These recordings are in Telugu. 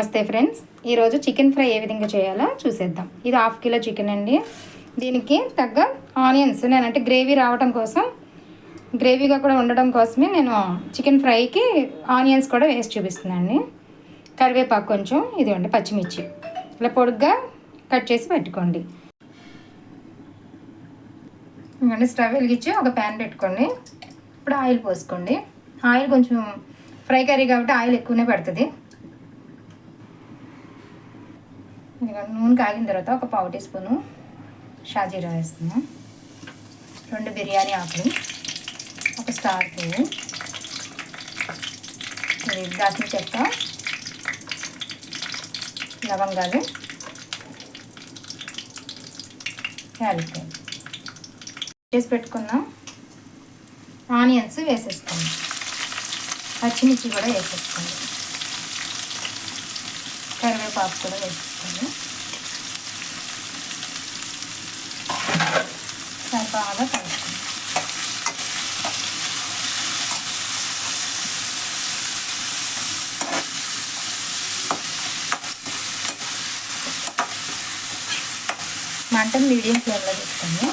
నమస్తే ఫ్రెండ్స్, ఈరోజు చికెన్ ఫ్రై ఏ విధంగా చేయాలో చూసేద్దాం. ఇది 1/2 కిలో చికెన్ అండి. దీనికి తగ్గ ఆనియన్స్ నేనంటే గ్రేవీ రావడం కోసం, గ్రేవీగా కూడా ఉండడం కోసమే నేను చికెన్ ఫ్రైకి ఆనియన్స్ కూడా వేసి చూపిస్తున్నాను. కరివేపాకు కొంచెం, ఇదిగోండి పచ్చిమిర్చి ఇలా పొడుగ్గా కట్ చేసి పెట్టుకోండి. ఇవన్నీ స్టవ్ వెలిగించి ఒక ప్యాన్ పెట్టుకోండి. ఇప్పుడు ఆయిల్ పోసుకోండి. ఆయిల్ కొంచెం ఫ్రై కర్రీ కాబట్టి ఆయిల్ ఎక్కువనే పడుతుంది. నూనె కాగిన తర్వాత ఒక 1/4 టీ స్పూను షాజీరా వేస్తున్నాం, 2 బిర్యానీ ఆకులు, ఒక స్టార్ పువ్వు, దాల్చిన చెక్క, లవంగాలు, యాలక్కాయ చేసి పెట్టుకున్నాం. ఆనియన్స్ వేసేసుకోండి, పచ్చిమిర్చి కూడా వేసేసుకోండి, కరివేపాకు కూడా వేసేసుకోండి. బాగా కలుపుకోండి. మంటను మీడియం ఫ్లేమ్లో పెట్టుకోండి.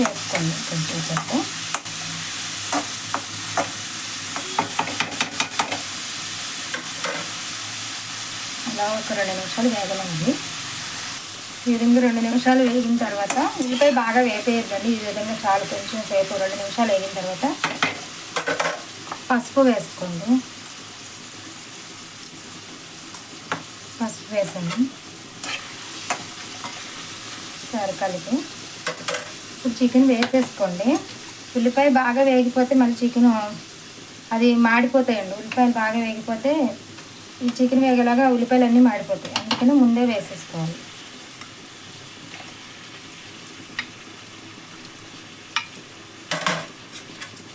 వేసుకోండి కొంచెం సేపు. అలా ఒక 2 నిమిషాలు వేగలండి. ఈ విధంగా 2 నిమిషాలు వేగిన తర్వాత, ఉల్లిపాయ బాగా వేపేయద్దండి. ఈ విధంగా చాలు, కొంచెం సేపు 2 నిమిషాలు వేగిన తర్వాత పసుపు వేసుకోండి. పసుపు వేసండి, సరే కలిపి ఇప్పుడు చికెన్ వేసేసుకోండి. ఉల్లిపాయ బాగా వేగిపోతే మళ్ళీ చికెన్ అది మాడిపోతాయండి. ఉల్లిపాయలు బాగా వేగిపోతే ఈ చికెన్ వేగేలాగా ఉల్లిపాయలు అన్నీ మాడిపోతాయి, అందుకని ముందే వేసేసుకోవాలి.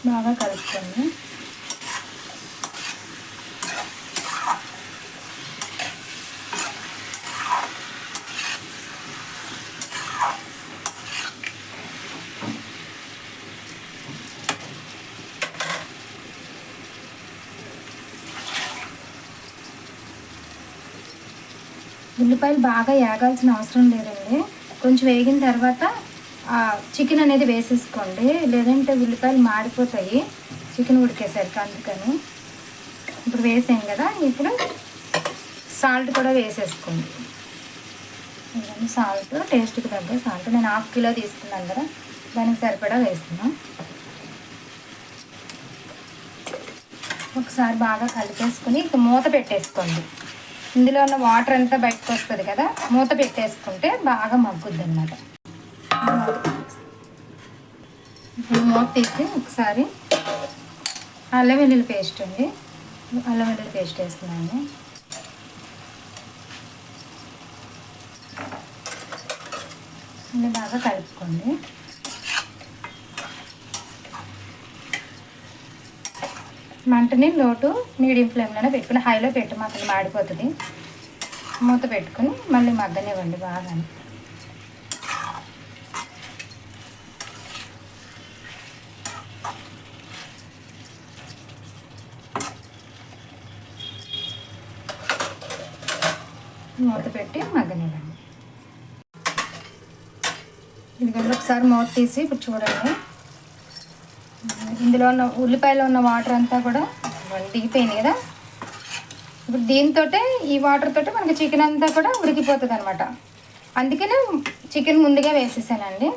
బాగా కలుపుకోండి. ఉల్లిపాయలు బాగా వేగాల్సిన అవసరం లేదండి. కొంచెం వేగిన తర్వాత చికెన్ అనేది వేసేసుకోండి, లేదంటే ఉల్లిపాయలు మాడిపోతాయి చికెన్ ఉడికేసరికి. అందుకని ఇప్పుడు వేసాం కదా, ఇప్పుడు సాల్ట్ కూడా వేసేసుకోండి. సాల్ట్ టేస్ట్కి తగ్గ సాల్ట్ నేను 1/2 కిలో తీసుకున్నాను కదా, దానికి సరిపడా వేస్తున్నాం. ఒకసారి బాగా కలిపేసుకుని ఇక మూత పెట్టేసుకోండి. ఇందులో ఉన్న వాటర్ అంతా బయటకు వస్తుంది కదా, మూత పెట్టేసుకుంటే బాగా మగ్గుద్ది అన్నమాట. మూత తీసి ఒకసారి అల్లం వెల్లుల్లి పేస్ట్ అండి, అల్లం వెల్లుల్లి పేస్ట్ వేస్తున్నాను. అన్నీ బాగా కలుపుకోండి. మంటని లోటు మీడియం ఫ్లేమ్లోనే పెట్టుకుని, హైలో పెట్టు మాకు మాడిపోతుంది. మూత పెట్టుకుని మళ్ళీ మగ్గనివ్వండి బాగా. మూత పెట్టి మగ్గనివ్వండి. ఇదిగోండి ఒకసారి మూత తీసి ఇప్పుడు చూడండి, ఇందులో ఉన్న ఉల్లిపాయలో ఉన్న వాటర్ అంతా కూడా దిగిపోయింది కదా. ఇప్పుడు దీంతో, ఈ వాటర్ తోటి మనకి చికెన్ అంతా కూడా ఉడికిపోతుంది అనమాట. అందుకనే చికెన్ ముందుగా వేసేసానండి.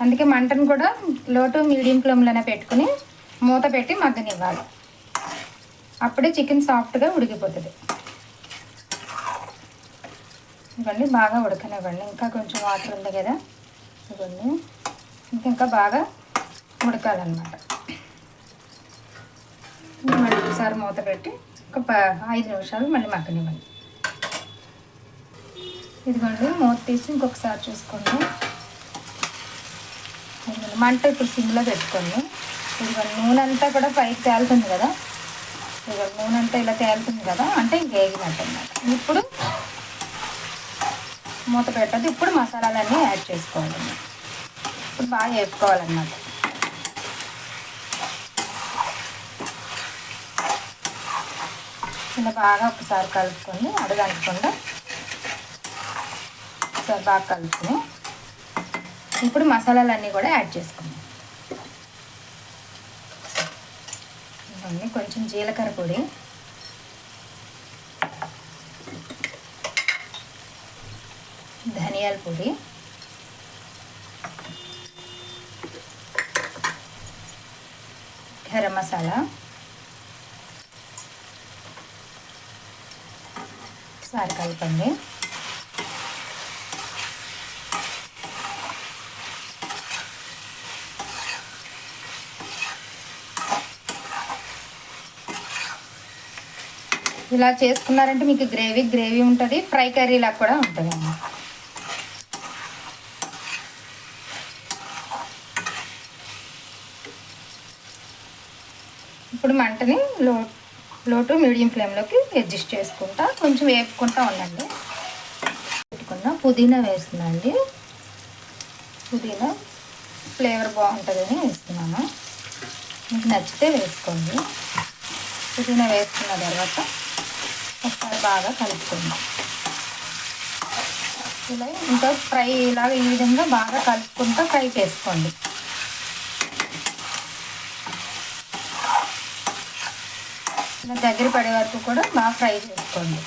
అందుకే మంటను కూడా లో టు మీడియం ఫ్లేమ్లోనే పెట్టుకుని మూత పెట్టి మగ్గనివ్వాలి. అప్పుడే చికెన్ సాఫ్ట్గా ఉడికిపోతుంది. ఇవ్వండి బాగా ఉడకనివ్వండి. ఇంకా కొంచెం వాటర్ ఉంది కదా, ఇవ్వండి ఇంకా బాగా ఉడకాలన్నమాట. మళ్ళీ ఒకసారి మూత పెట్టి ఒక 5 నిమిషాలు మళ్ళీ మగ్గనివ్వండి. ఇదిగోండి మూత తీసి ఇంకొకసారి చూసుకోండి. మంట ఇప్పుడు సిమ్లో పెట్టుకోండి. ఇదిగోండి నూనె అంతా కూడా పైకి తేలుతుంది కదా, ఇదిగోండి నూనె అంతా ఇలా తేలుతుంది కదా, అంటే వేగినట్టు అన్నమాట. ఇప్పుడు మూత పెట్టద్దు. ఇప్పుడు మసాలాలన్నీ యాడ్ చేసుకోవాలి. ఇప్పుడు బాగా వేసుకోవాలన్నమాట. ఇలా బాగా ఒకసారి కలుపుకొని అడగంటకుండా ఒకసారి బాగా కలుపుకొని ఇప్పుడు మసాలాలన్నీ కూడా యాడ్ చేసుకుందాం. ఇవన్నీ కొంచెం జీలకర్ర పొడి, ధనియాల పొడి, గరం మసాలా, ఒకసారి కలపండి. ఇలా చేసుకున్నారంటే మీకు గ్రేవీ ఉంటుంది, ఫ్రై కర్రీలా కూడా ఉంటుంది. ఇప్పుడు మంటని లో టు మీడియం ఫ్లేమ్లోకి అడ్జస్ట్ చేసుకుంటా కొంచెం వేపుకుంటా ఉండండి. పెట్టుకున్న పుదీనా వేస్తున్నాండి. పుదీనా ఫ్లేవర్ బాగుంటుందని వేస్తున్నాను. మీకు నచ్చితే వేసుకోండి. పుదీనా వేసుకున్న తర్వాత ఒకసారి బాగా కలుపుకోండి. ఇలా ఇంకా ఫ్రై ఇలాగ ఈ విధంగా బాగా కలుపుకుంటూ ఫ్రై చేసుకోండి. ఇలా దగ్గర పడే వరకు కూడా బాగా ఫ్రై చేసుకోండి.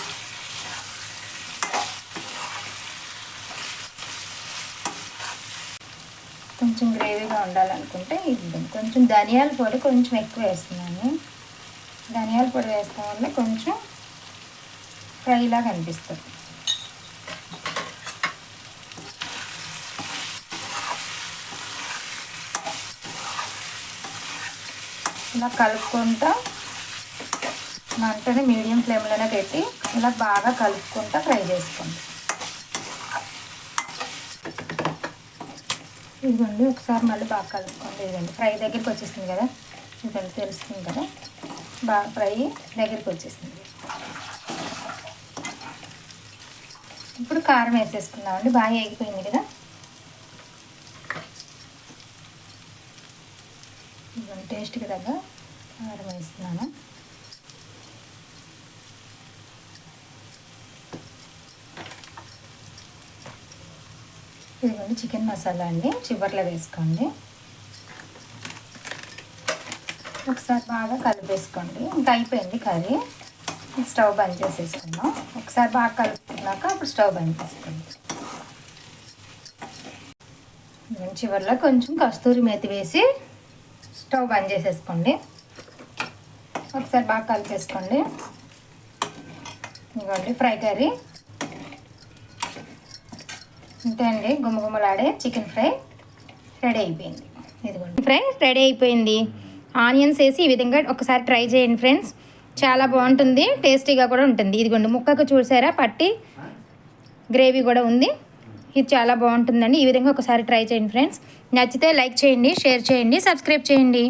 కొంచెం గ్రేవీగా ఉండాలనుకుంటే ఇది కొంచెం ధనియాల పొడి కొంచెం ఎక్కువ వేస్తున్నాను. ధనియాల పొడి వేస్తాం వల్ల కొంచెం ఫ్రైలాగా అనిపిస్తుంది. ఇలా కలుపుకుంటా మంటని మీడియం ఫ్లేమ్లోనే పెట్టి ఇలా బాగా కలుపుకుంటా ఫ్రై చేసుకోండి. ఇదిగోండి ఒకసారి మళ్ళీ బాగా కలుపుకోండి. ఇదిగోండి ఫ్రై దగ్గరికి వచ్చేసింది కదా, ఇదిగోండి తెలుస్తుంది కదా, బాగా ఫ్రై దగ్గరికి వచ్చేసింది. ఇప్పుడు కారం వేసేసుకుందామండి. బాగా ఎగిపోయింది కదా. ఇదిగోండి టేస్ట్కి తగ్గ కారం వేస్తున్నాను. ఇదిగోండి చికెన్ మసాలా అండి, చివర్లో వేసుకోండి. ఒకసారి బాగా కలిపేసుకోండి. ఇంకా అయిపోయింది కర్రీ. స్టవ్ బంద్ చేసేసుకుందాం. ఒకసారి బాగా కలుపుకున్నాక అప్పుడు స్టవ్ బంద్ చేసుకోండి. చివర్లో కొంచెం కస్తూరి మేతి వేసి స్టవ్ బంద్ చేసేసుకోండి. ఒకసారి బాగా కలిపేసుకోండి. ఇదిగోండి ఫ్రై కర్రీ అంతే అండి. గుమ్మగుమ్మలాడే చికెన్ ఫ్రై రెడీ అయిపోయింది. ఇదిగోండి ఫ్రై రెడీ అయిపోయింది. ఆనియన్స్ వేసి ఈ విధంగా ఒకసారి ట్రై చేయండి ఫ్రెండ్స్, చాలా బాగుంటుంది, టేస్టీగా కూడా ఉంటుంది. ఇదిగోండి ముక్కకు చూసారా పట్టి గ్రేవీ కూడా ఉంది. ఇది చాలా బాగుంటుందండి. ఈ విధంగా ఒకసారి ట్రై చేయండి ఫ్రెండ్స్. నచ్చితే లైక్ చేయండి, షేర్ చేయండి, సబ్స్క్రైబ్ చేయండి.